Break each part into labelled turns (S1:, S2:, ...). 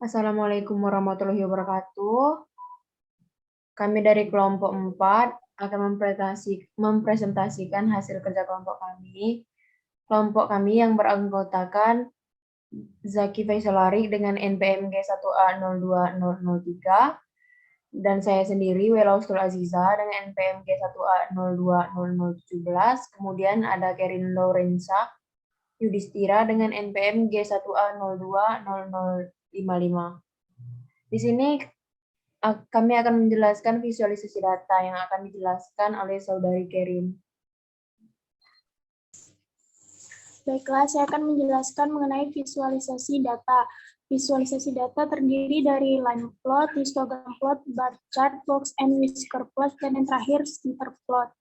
S1: Assalamualaikum warahmatullahi wabarakatuh. Kami dari kelompok 4 akan mempresentasikan hasil kerja kelompok kami. Kelompok kami yang beranggotakan Zaki Faisalari dengan NPM G1A02003 dan saya sendiri Wela Ustul Aziza dengan NPM G1A02017. Kemudian ada Kerin Lorenza Yudhistira dengan NPM G1A020055. Di sini kami akan menjelaskan visualisasi data yang akan dijelaskan oleh Saudari Kerin.
S2: Baiklah, saya akan menjelaskan mengenai visualisasi data. Visualisasi data terdiri dari line plot, histogram plot, bar chart, box and whisker plot, dan yang terakhir scatter plot.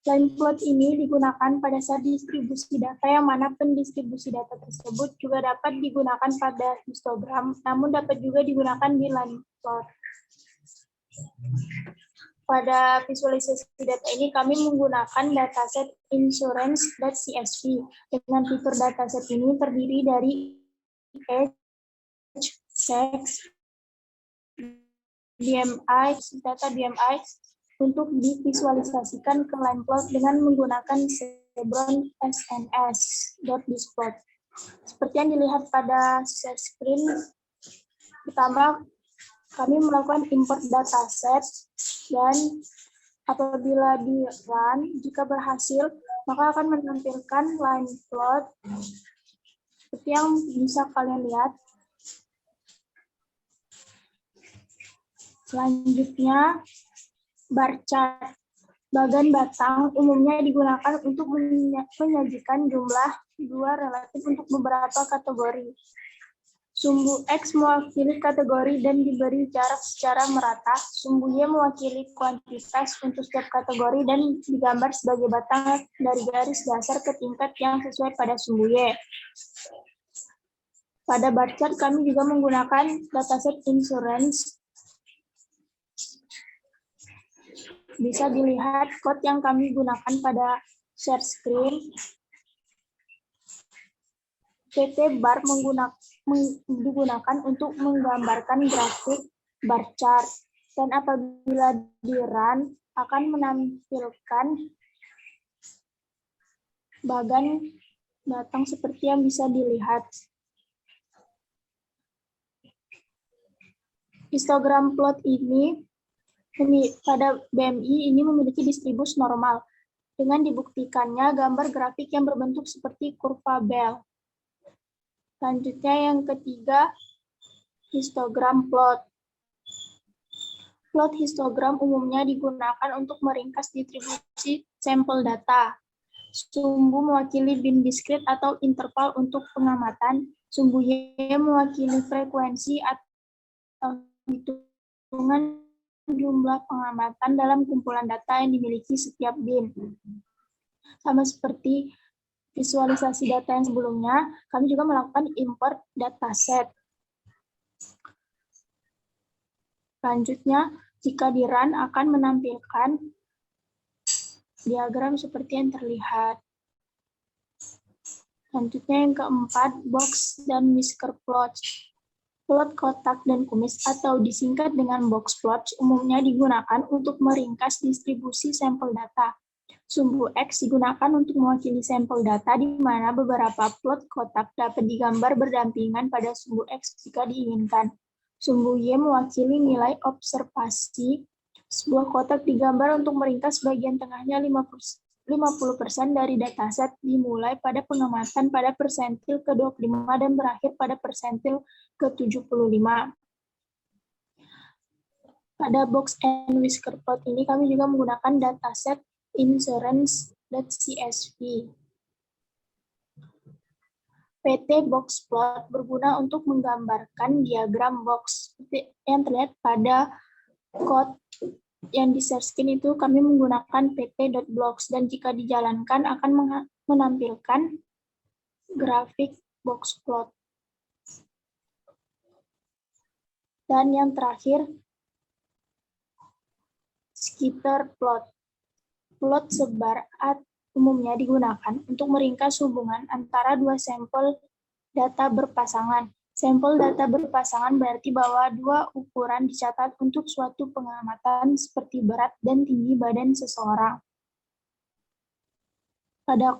S2: Line plot ini digunakan pada saat distribusi data yang mana pendistribusi data tersebut juga dapat digunakan pada histogram, namun dapat juga digunakan di line plot. Pada visualisasi data ini kami menggunakan dataset insurance.csv. Dengan fitur dataset ini terdiri dari age, sex, BMI, data BMI untuk divisualisasikan ke line plot dengan menggunakan Chevron SNS.displot. Seperti yang dilihat pada share screen, pertama kami melakukan import dataset dan apabila di run, jika berhasil, maka akan menampilkan line plot seperti yang bisa kalian lihat. Selanjutnya, bar chart. Bagan batang umumnya digunakan untuk menyajikan jumlah dua relatif untuk beberapa kategori. Sumbu X mewakili kategori dan diberi jarak secara merata. Sumbu Y mewakili kuantitas untuk setiap kategori dan digambar sebagai batang dari garis dasar ke tingkat yang sesuai pada sumbu Y. Pada bar chart kami juga menggunakan dataset insurance. Bisa dilihat code yang kami gunakan pada share screen. PT bar digunakan untuk menggambarkan grafik bar chart, dan apabila di run akan menampilkan bagan batang seperti yang bisa dilihat. Histogram plot ini pada BMI ini memiliki distribusi normal dengan dibuktikannya gambar grafik yang berbentuk seperti kurva Bell. Selanjutnya yang ketiga, histogram plot. Plot histogram umumnya digunakan untuk meringkas distribusi sampel data. Sumbu mewakili bin diskrit atau interval untuk pengamatan. Sumbu Y mewakili frekuensi atau hitungan jumlah pengamatan dalam kumpulan data yang dimiliki setiap bin. Sama seperti visualisasi data yang sebelumnya, kami juga melakukan import dataset. Selanjutnya, jika di run akan menampilkan diagram seperti yang terlihat. Selanjutnya yang keempat, box dan whisker plot. Plot kotak dan kumis atau disingkat dengan box plot umumnya digunakan untuk meringkas distribusi sampel data. Sumbu X digunakan untuk mewakili sampel data di mana beberapa plot kotak dapat digambar berdampingan pada sumbu X jika diinginkan. Sumbu Y mewakili nilai observasi. Sebuah kotak digambar untuk meringkas bagian tengahnya 50% dari dataset dimulai pada pengamatan pada persentil ke-25 dan berakhir pada persentil ke-75. Pada box and whisker plot ini kami juga menggunakan dataset insurance.csv. PT box plot berguna untuk menggambarkan diagram box seperti yang terlihat pada code yang di share screen itu kami menggunakan pt.blocks dan jika dijalankan akan menampilkan grafik box plot. Dan yang terakhir, scatter plot. Plot sebar umumnya digunakan untuk meringkas hubungan antara dua sampel data berpasangan. Sampel data berpasangan berarti bahwa dua ukuran dicatat untuk suatu pengamatan seperti berat dan tinggi badan seseorang. Pada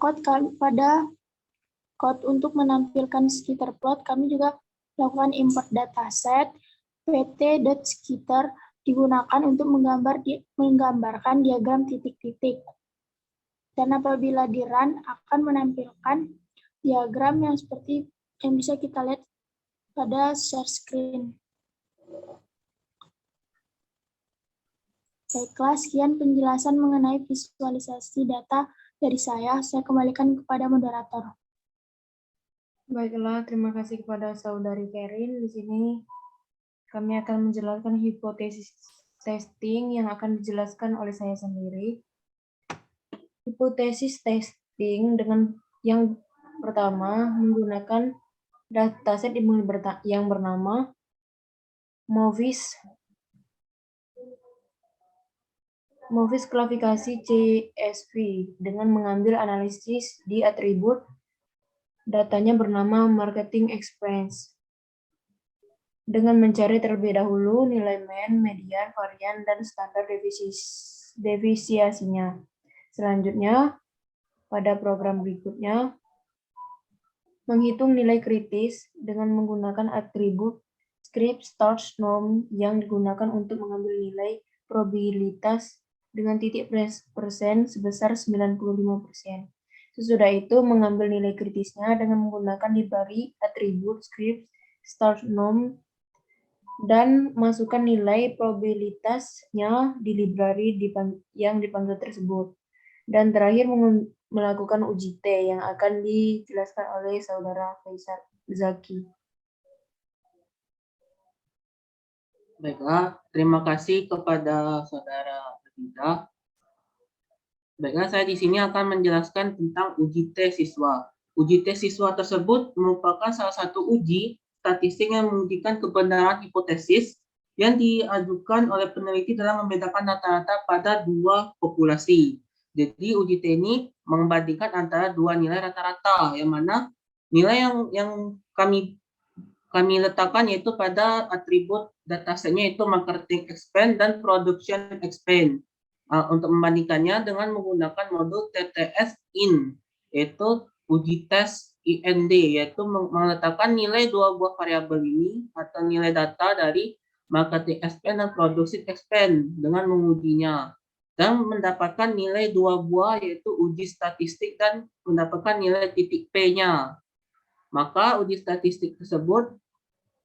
S2: code untuk menampilkan scatter plot, kami juga melakukan import dataset pt.scatter digunakan untuk menggambarkan diagram titik-titik. Dan apabila di-run akan menampilkan diagram yang seperti yang bisa kita lihat pada share screen. Baiklah, sekian penjelasan mengenai visualisasi data dari saya. Saya kembalikan kepada moderator.
S1: Baiklah, terima kasih kepada Saudari Kerin. Di sini kami akan menjelaskan hipotesis testing yang akan dijelaskan oleh saya sendiri. Hipotesis testing dengan yang pertama menggunakan dataset yang bernama MOVIS klasifikasi CSV dengan mengambil analisis di atribut datanya bernama marketing expense dengan mencari terlebih dahulu nilai mean, median, varian, dan standar defisiasinya. Selanjutnya, pada program berikutnya, menghitung nilai kritis dengan menggunakan atribut script start norm yang digunakan untuk mengambil nilai probabilitas dengan titik persen sebesar 95%. Sesudah itu, mengambil nilai kritisnya dengan menggunakan library atribut script start norm dan masukkan nilai probabilitasnya di library yang dipanggil tersebut. Dan terakhir, melakukan uji T yang akan dijelaskan oleh Saudara Faisal Zaki.
S3: Baiklah, terima kasih kepada Saudara Adinda. Baiklah, saya di sini akan menjelaskan tentang uji T siswa. Uji T siswa tersebut merupakan salah satu uji statistik yang membuktikan kebenaran hipotesis yang diajukan oleh peneliti dalam membedakan rata-rata pada dua populasi. Jadi uji T ini membandingkan antara dua nilai rata-rata, yang mana nilai yang kami letakkan yaitu pada atribut datasetnya yaitu marketing expense dan production expense. Untuk membandingkannya dengan menggunakan modul TTS in, yaitu uji tes IND, yaitu meletakkan nilai dua buah variabel ini atau nilai data dari marketing expense dan production expense dengan mengujinya dan mendapatkan nilai dua buah yaitu uji statistik dan mendapatkan nilai titik P-nya. Maka uji statistik tersebut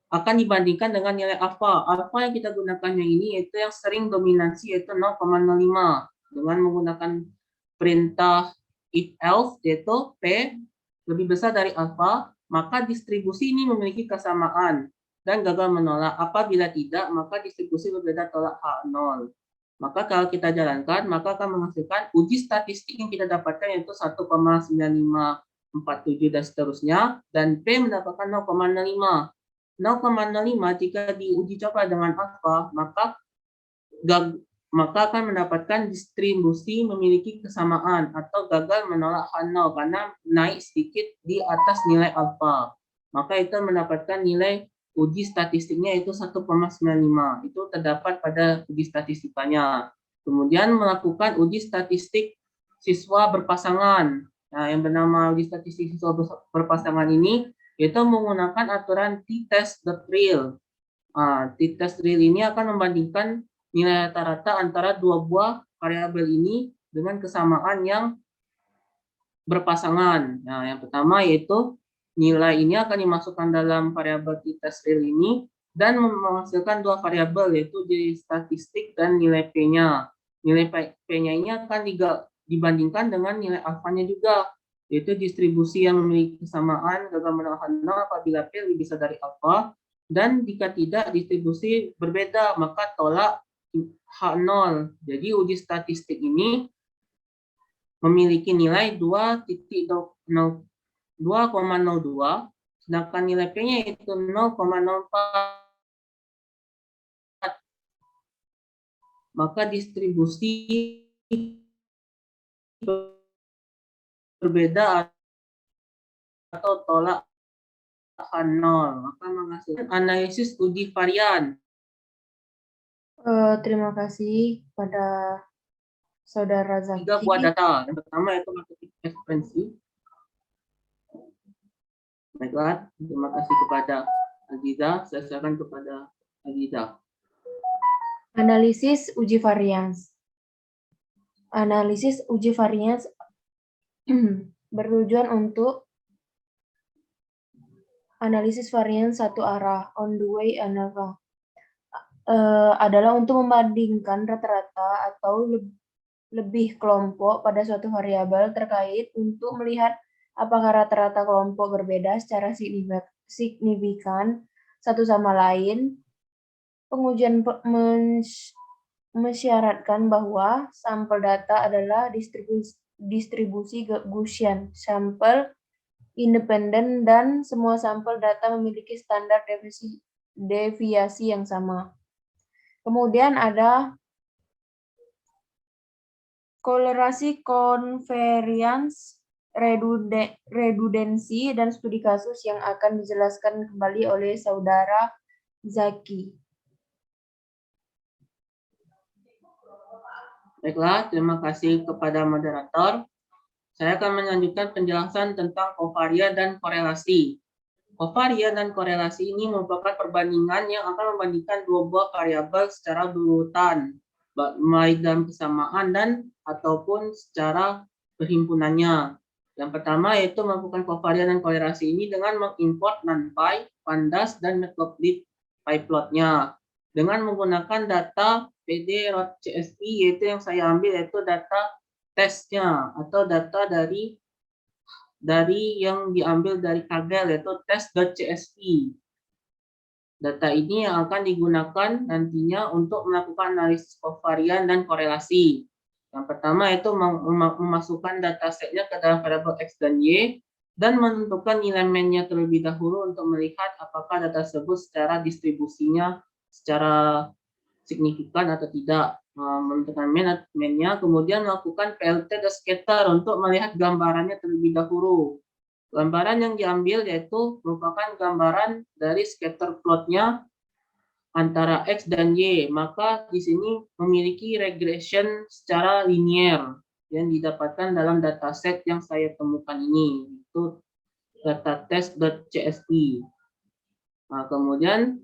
S3: akan dibandingkan dengan nilai alfa. Alfa yang kita gunakannya ini yaitu yang sering dominasi yaitu 0,05 dengan menggunakan perintah if else yaitu P lebih besar dari alfa, maka distribusi ini memiliki kesamaan dan gagal menolak. Apabila tidak, maka distribusi berbeda tolak H0. Maka kalau kita jalankan, maka akan menghasilkan uji statistik yang kita dapatkan yaitu 1,9547 dan seterusnya, dan P mendapatkan 0,05. 0,05 jika diuji coba dengan alfa, maka akan mendapatkan distribusi memiliki kesamaan atau gagal menolak H0 karena naik sedikit di atas nilai alfa. Maka itu mendapatkan nilai uji statistiknya itu 1,95. Itu terdapat pada uji statistikanya. Kemudian melakukan uji statistik siswa berpasangan. Nah, yang bernama uji statistik siswa berpasangan ini yaitu menggunakan aturan t-test.real. T-test.real ini akan membandingkan nilai rata-rata antara dua buah variabel ini dengan kesamaan yang berpasangan. Nah, yang pertama yaitu nilai ini akan dimasukkan dalam variabel t-test.real ini dan menghasilkan dua variabel yaitu jadi statistik dan nilai P-nya. Nilai P-nya ini akan dibandingkan dengan nilai alfanya juga, yaitu distribusi yang memiliki kesamaan gagal menolak H0 apabila P lebih besar dari alfa, dan jika tidak distribusi berbeda maka tolak H0. Jadi uji statistik ini memiliki nilai 2,02, sedangkan nilai P-nya itu 0,04. Maka distribusi berbeda atau tolak nol, maka menghasilkan analisis uji varian.
S1: Terima kasih pada Saudara Zaki.
S3: 3 buah data. Yang pertama yaitu marketing ekspansi. Baiklah, terima kasih kepada Aziza. Saya serahkan kepada Aziza.
S1: Analisis uji varians. Analisis uji varians bertujuan untuk analisis varians satu arah, on the way ANOVA. Adalah untuk membandingkan rata-rata atau lebih kelompok pada suatu variabel terkait untuk melihat apakah rata-rata kelompok berbeda secara signifikan satu sama lain. Pengujian mensyaratkan bahwa sampel data adalah distribusi Gaussian, sampel independen, dan semua sampel data memiliki standar deviasi yang sama. Kemudian ada kolerasi, konvarians, redundansi, dan studi kasus yang akan dijelaskan kembali oleh Saudara Zaki.
S3: Baiklah, terima kasih kepada moderator. Saya akan melanjutkan penjelasan tentang kovarian dan korelasi. Kovarian dan korelasi ini merupakan perbandingan yang akan membandingkan dua buah variabel secara berurutan, baik dalam kesamaan dan ataupun secara perhimpunannya. Yang pertama yaitu melakukan kovarian dan korelasi ini dengan mengimport NumPy, Pandas, dan Matplotlib pyplotnya dengan menggunakan data PD.csv, yaitu yang saya ambil yaitu data tesnya atau data dari yang diambil dari Kaggle, yaitu test.csv. Data ini yang akan digunakan nantinya untuk melakukan analisis kovarian dan korelasi. Yang pertama itu memasukkan datasetnya ke dalam variabel X dan Y dan menentukan nilai mean-nya terlebih dahulu untuk melihat apakah data tersebut secara distribusinya secara signifikan atau tidak. Menentukan mean-nya, kemudian melakukan PLT dan scatter untuk melihat gambarannya terlebih dahulu. Gambaran yang diambil yaitu merupakan gambaran dari scatter plotnya antara X dan Y. Maka di sini memiliki regression secara linear yang didapatkan dalam dataset yang saya temukan ini, itu data test.csv. Nah, kemudian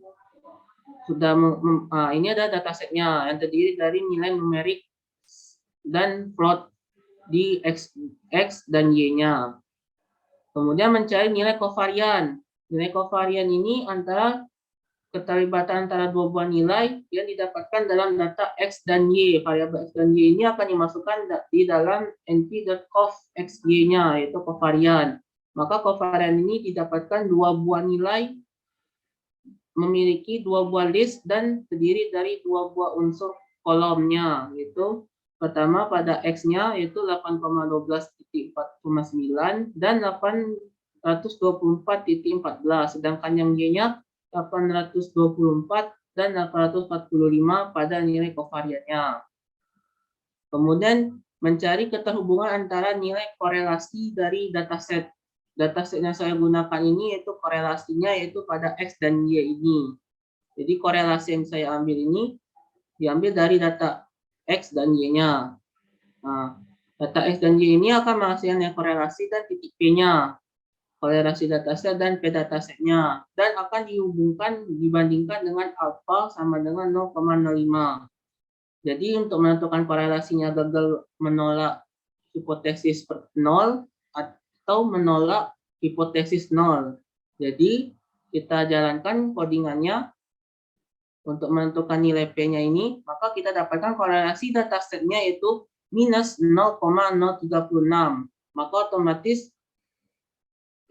S3: ini ada datasetnya yang terdiri dari nilai numerik dan plot di X dan Y-nya. Kemudian mencari nilai kovarian. Nilai kovarian ini antara keterlibatan antara dua buah nilai yang didapatkan dalam data X dan Y. Variabel X dan Y ini akan dimasukkan di dalam np.cov xy-nya, yaitu kovarian. Maka kovarian ini didapatkan dua buah nilai, memiliki dua buah list dan terdiri dari dua buah unsur kolomnya, yaitu pertama pada X-nya yaitu 8,12.4,9 dan 824.14, sedangkan yang Y-nya 824 dan 845 pada nilai kovariannya. Kemudian mencari keterhubungan antara nilai korelasi dari dataset. Dataset yang saya gunakan ini yaitu korelasinya yaitu pada X dan Y ini. Jadi korelasi yang saya ambil ini diambil dari data X dan Y-nya. Nah, data X dan Y ini akan menghasilkan korelasi dan titik P-nya. Korelasi dataset dan P datasetnya. Dan akan dibandingkan dengan alfa sama dengan 0,05. Jadi untuk menentukan korelasinya gagal menolak hipotesis 0 atau menolak hipotesis 0. Jadi kita jalankan codingannya untuk menentukan nilai P-nya ini, maka kita dapatkan korelasi datasetnya yaitu minus 0,036. Maka otomatis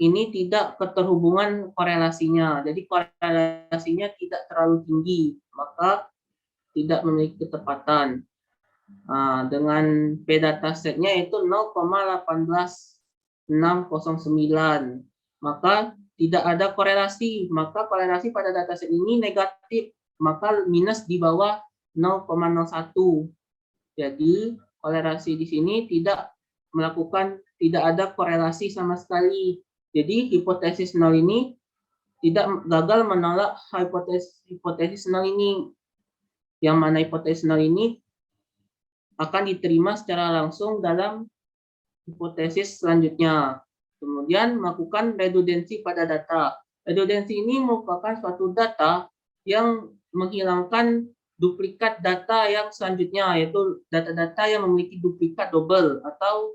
S3: ini tidak keterhubungan korelasinya. Jadi korelasinya tidak terlalu tinggi, maka tidak memiliki ketepatan. Dengan P datasetnya yaitu 0,18609, maka tidak ada korelasi. Maka korelasi pada dataset ini negatif, maka minus di bawah 0,01. Jadi korelasi di sini tidak ada korelasi sama sekali. Jadi hipotesis 0 ini tidak gagal menolak hipotesis null ini. Yang mana hipotesis null ini akan diterima secara langsung dalam hipotesis selanjutnya. Kemudian melakukan redundansi pada data. Redundansi ini merupakan suatu data yang menghilangkan duplikat data yang selanjutnya, yaitu data-data yang memiliki duplikat double atau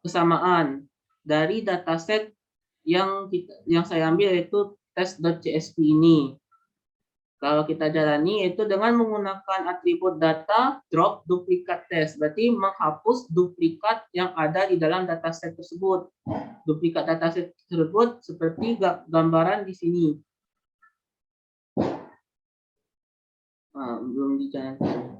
S3: kesamaan dari dataset yang saya ambil, yaitu test.csv ini. Kalau kita jalani itu dengan menggunakan atribut data drop duplikat test, berarti menghapus duplikat yang ada di dalam dataset tersebut. Duplikat dataset tersebut seperti gambaran di sini. Belum dijalankan.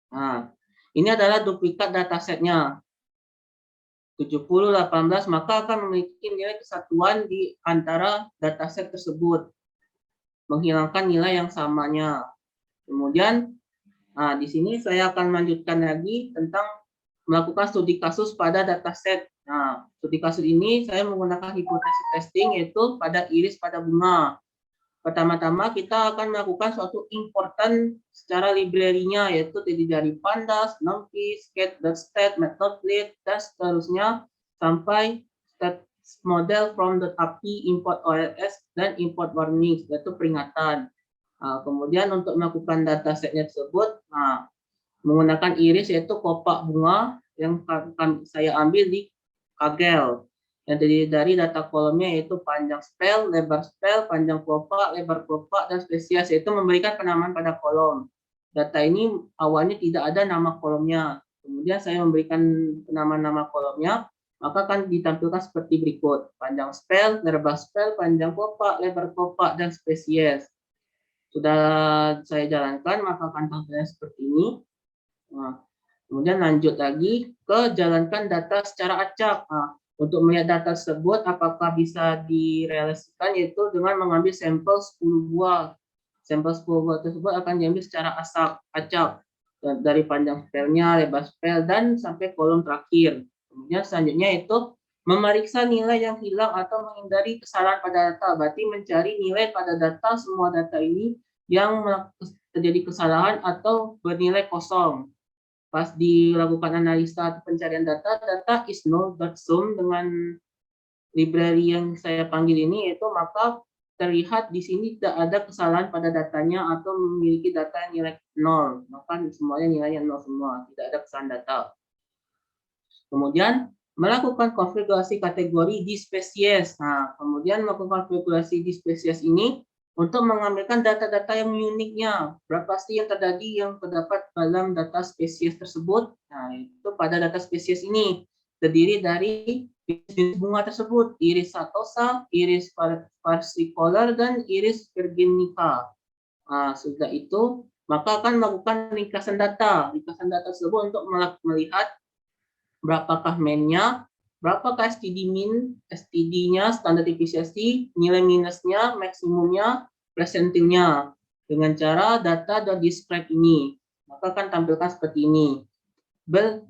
S3: Nah, ini adalah duplikat datasetnya. 70, 18, maka akan memiliki nilai kesatuan di antara dataset tersebut, menghilangkan nilai yang samanya. Kemudian, di sini saya akan melanjutkan lagi tentang melakukan studi kasus pada dataset. Nah, studi kasus ini saya menggunakan hipotesis testing, yaitu pada iris pada bunga. Pertama-tama kita akan melakukan suatu importan secara library-nya, yaitu terdiri dari pandas, numpy, scat.stat, matplotlib, dan seterusnya sampai stat model from.api, import OLS, dan import warnings, yaitu peringatan. Kemudian untuk melakukan datasetnya tersebut, menggunakan iris, yaitu kopak bunga yang akan saya ambil di Kaggle, yang terdiri dari data kolomnya yaitu panjang spell, lebar spell, panjang kelopak, lebar kelopak, dan spesies, yaitu memberikan penamaan pada kolom. Data ini awalnya tidak ada nama kolomnya. Kemudian saya memberikan penamaan nama kolomnya, maka akan ditampilkan seperti berikut. Panjang spell, lebar spell, panjang kelopak, lebar kelopak, dan spesies. Sudah saya jalankan, maka akan tampilnya seperti ini. Nah, kemudian lanjut lagi ke jalankan data secara acak. Untuk melihat data tersebut apakah bisa direalisasikan, yaitu dengan mengambil sampel 10 buah. Sampel 10 buah tersebut akan diambil secara acak dari panjang spellnya, lebar spell, dan sampai kolom terakhir. Kemudian selanjutnya itu memeriksa nilai yang hilang atau menghindari kesalahan pada data. Berarti mencari nilai pada data, semua data ini yang terjadi kesalahan atau bernilai kosong. Pas dilakukan analisa atau pencarian data is null.sum dengan library yang saya panggil ini, yaitu maka terlihat di sini tidak ada kesalahan pada datanya atau memiliki data yang nilai 0, maka semuanya nilai yang 0 semua, tidak ada kesalahan data. Kemudian melakukan konfigurasi kategori di spesies. Kemudian melakukan konfigurasi di spesies ini untuk mengambilkan data-data yang uniknya, berapa sih yang terdapat dalam data spesies tersebut. Nah, itu pada data spesies ini terdiri dari jenis bunga tersebut, iris satosa, iris versicolor, dan iris virginica. Sudah itu, maka akan melakukan ringkasan data. Ringkasan data tersebut untuk melihat berapakah main-nya, berapakah STD min, STD-nya, standar deviasi, nilai minusnya, maksimumnya, persentilnya. Dengan cara data.describe ini, maka akan tampilkan seperti ini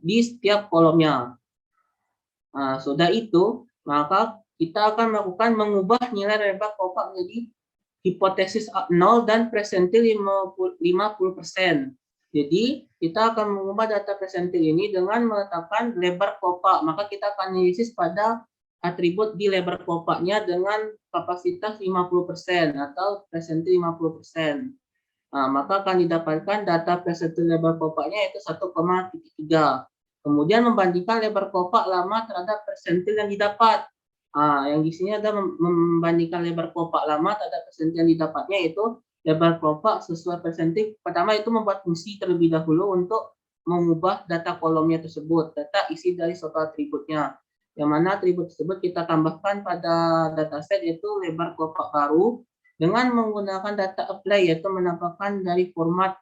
S3: di setiap kolomnya. Sudah itu, maka kita akan mengubah nilai lebar kopak menjadi hipotesis 0 dan persentil 50%. Jadi, kita akan mengubah data persentil ini dengan meletakkan lebar kopak. Maka kita akan analisis pada atribut di lebar kopaknya dengan kapasitas 50% atau persentil 50%. Maka akan didapatkan data persentil lebar kopaknya yaitu 1,3. Kemudian membandingkan lebar kopak lama terhadap persentil yang didapat. Yang di sini ada membandingkan lebar kopak lama terhadap persentil yang didapatnya, yaitu lebar kopak sesuai persentil. Pertama itu membuat fungsi terlebih dahulu untuk mengubah data kolomnya tersebut, data isi dari suatu atributnya. Yang mana atribut tersebut kita tambahkan pada dataset yaitu lebar kopak baru dengan menggunakan data apply, yaitu menampakkan dari format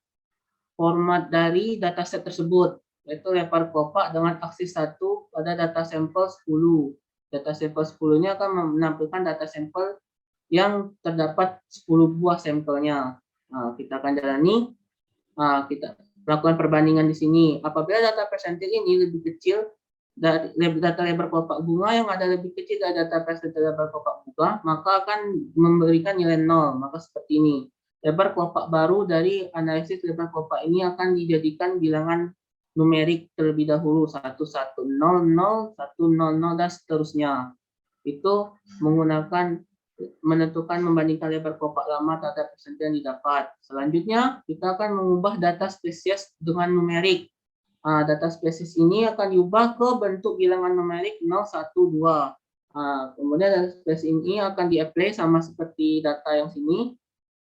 S3: dari dataset tersebut, yaitu lebar kopak dengan aksis 1 pada data sampel 10. Data sampel 10-nya akan menampilkan data sampel yang terdapat 10 buah sampelnya. Kita akan jalani. melakukan perbandingan di sini. Apabila data persentil ini lebih kecil dari data lebar kelopak bunga yang ada lebih kecil dari data persentil lebar kelopak bunga, maka akan memberikan nilai 0. Maka seperti ini. Lebar kelopak baru dari analisis lebar kelopak ini akan dijadikan bilangan numerik terlebih dahulu 1100, 100, dan seterusnya. Itu menggunakan menentukan membandingkan lebar kelopak lama terhadap persentil yang didapat. Selanjutnya, kita akan mengubah data spesies dengan numerik. Data spesies ini akan diubah ke bentuk bilangan numerik 0, 1, 2. Kemudian data spesies ini akan di-apply sama seperti data yang sini,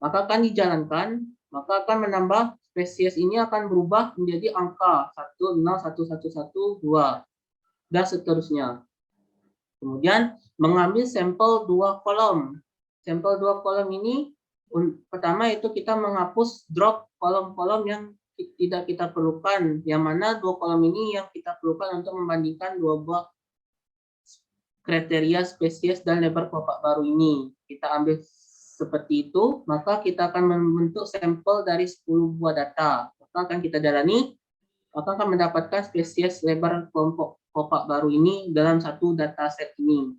S3: maka akan dijalankan, maka akan menambah spesies ini akan berubah menjadi angka 1, 0, 1, 1, 1, 2, dan seterusnya. Kemudian mengambil sampel 2 kolom. Sampel 2 kolom ini pertama itu kita menghapus drop kolom-kolom yang tidak kita perlukan, yang mana 2 kolom ini yang kita perlukan untuk membandingkan 2 buah kriteria spesies dan lebar kelopak baru ini. Kita ambil seperti itu, maka kita akan membentuk sampel dari 10 buah data. Maka akan kita jalani, maka akan mendapatkan spesies lebar kelopak baru ini dalam satu dataset ini.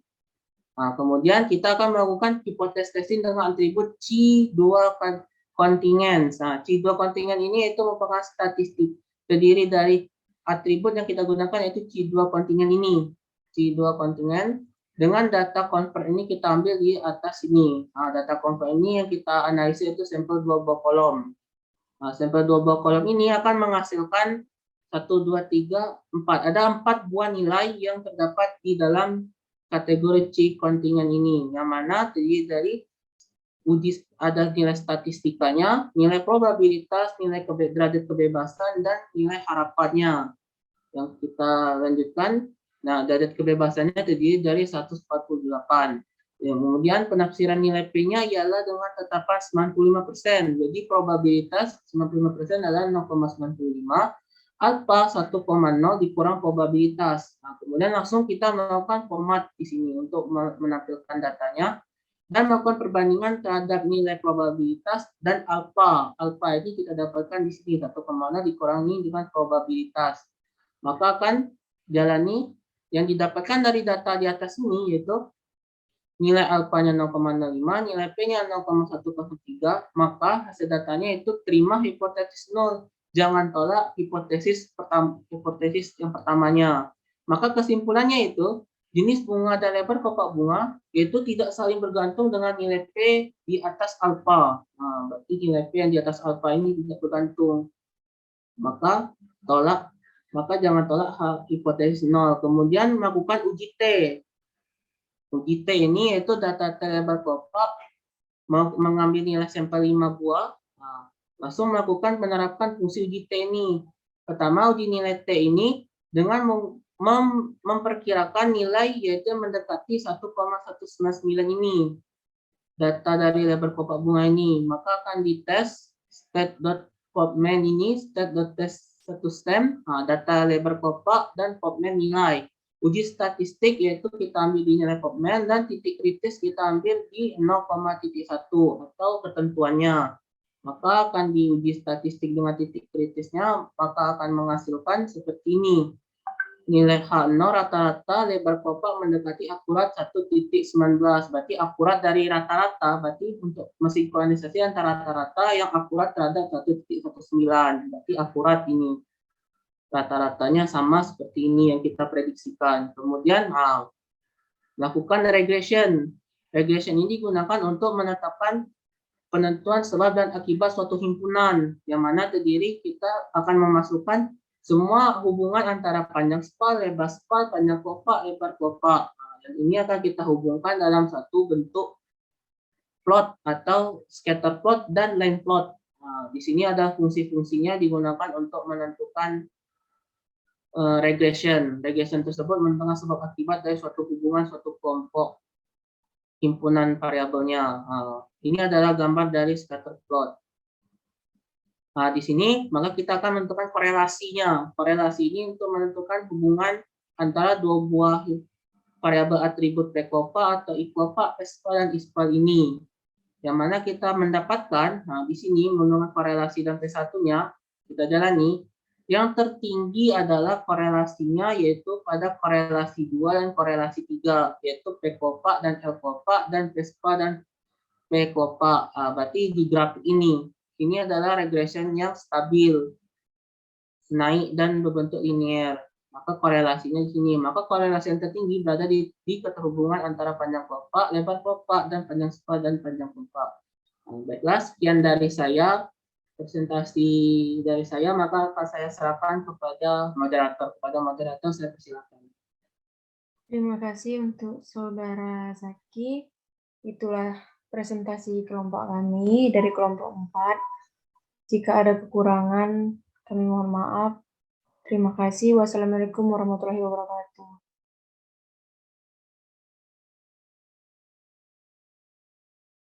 S3: Kemudian kita akan melakukan hipotesis testing dengan atribut C2 kontingen. C2 kontingen ini itu merupakan statistik terdiri dari atribut yang kita gunakan yaitu C2 kontingen ini. C2 kontingen dengan data convert ini kita ambil di atas ini. Data convert ini yang kita analisis itu sampel 2 buah kolom. Sampel 2 buah kolom ini akan menghasilkan 1, 2, 3, 4. Ada 4 buah nilai yang terdapat di dalam kategori C kontingen ini, yang mana terdiri dari uji ada nilai statistikanya, nilai probabilitas, nilai derajat kebebasan, dan nilai harapannya. Yang kita lanjutkan, derajat kebebasannya terdiri dari 148. Kemudian penafsiran nilai P-nya ialah dengan tetapan 95%. Jadi probabilitas 95% adalah 0,95. Alpha 1,0 dikurang probabilitas. Kemudian langsung kita melakukan format di sini untuk menampilkan datanya dan melakukan perbandingan terhadap nilai probabilitas dan alpha. Alpha ini kita dapatkan di sini 1,0 dikurangi dengan probabilitas. Maka akan jalani yang didapatkan dari data di atas ini yaitu nilai alfanya 0,05, nilai P-nya 0,103, maka hasil datanya itu terima hipotesis 0. Jangan tolak hipotesis yang pertamanya. Maka kesimpulannya itu, jenis bunga dan lebar kelopak bunga itu tidak saling bergantung dengan nilai P di atas alfa. Berarti nilai P yang di atas alfa ini tidak bergantung. Maka jangan tolak hipotesis 0. Kemudian melakukan uji T. Uji T ini yaitu data lebar kelopak mengambil nilai sampel 5 buah. Langsung melakukan penerapan fungsi uji T ini. Pertama, uji nilai T ini dengan memperkirakan nilai yaitu mendekati 1,199 ini. Data dari lebar kelopak bunga ini. Maka akan dites state.popman ini, state.test1stem, data lebar kelopak dan popman nilai. Uji statistik yaitu kita ambil di nilai popman dan titik kritis kita ambil di 0,1 atau ketentuannya. Maka akan diuji statistik dengan titik kritisnya, maka akan menghasilkan seperti ini. Nilai H0 rata-rata lebar kelopak mendekati akurat 1,19. Berarti akurat dari rata-rata, berarti untuk mensinkronisasi antara rata-rata yang akurat terhadap 1,19. Berarti akurat ini. Rata-ratanya sama seperti ini yang kita prediksikan. Kemudian lakukan regression. Regression ini digunakan untuk menetapkan penentuan sebab dan akibat suatu himpunan, yang mana terdiri kita akan memasukkan semua hubungan antara panjang spal, lebar spal, panjang kelopak, lebar kelopak. Dan ini akan kita hubungkan dalam satu bentuk plot atau scatter plot dan line plot. Di sini ada fungsi-fungsinya digunakan untuk menentukan regression. Regression tersebut menentukan sebab akibat dari suatu hubungan suatu kelompok himpunan variabelnya. Ini adalah gambar dari scatter plot. Di sini maka kita akan menentukan korelasinya. Korelasi ini untuk menentukan hubungan antara dua buah variabel atribut P-kelopak atau I-kelopak, P-spal dan I-spal ini. Yang mana kita mendapatkan, di sini menurut korelasi dan P1-nya, Kita jalani. Yang tertinggi adalah korelasinya, yaitu pada korelasi 2 dan korelasi 3, yaitu P kopa dan L kopa dan P spa dan P kopa. Berarti di grafik ini adalah regression yang stabil, naik dan berbentuk linier. Maka korelasinya di sini. Maka korelasi yang tertinggi berada di keterhubungan antara panjang kopa, lebar kopa, dan panjang spa dan panjang kopa. Baiklah, sekian dari saya. Presentasi dari saya, maka akan saya serahkan kepada moderator. Kepada moderator saya persilakan.
S1: Terima kasih untuk Saudara Zaki. Itulah presentasi kelompok kami dari kelompok 4. Jika ada kekurangan, kami mohon maaf. Terima kasih. Wassalamualaikum warahmatullahi wabarakatuh.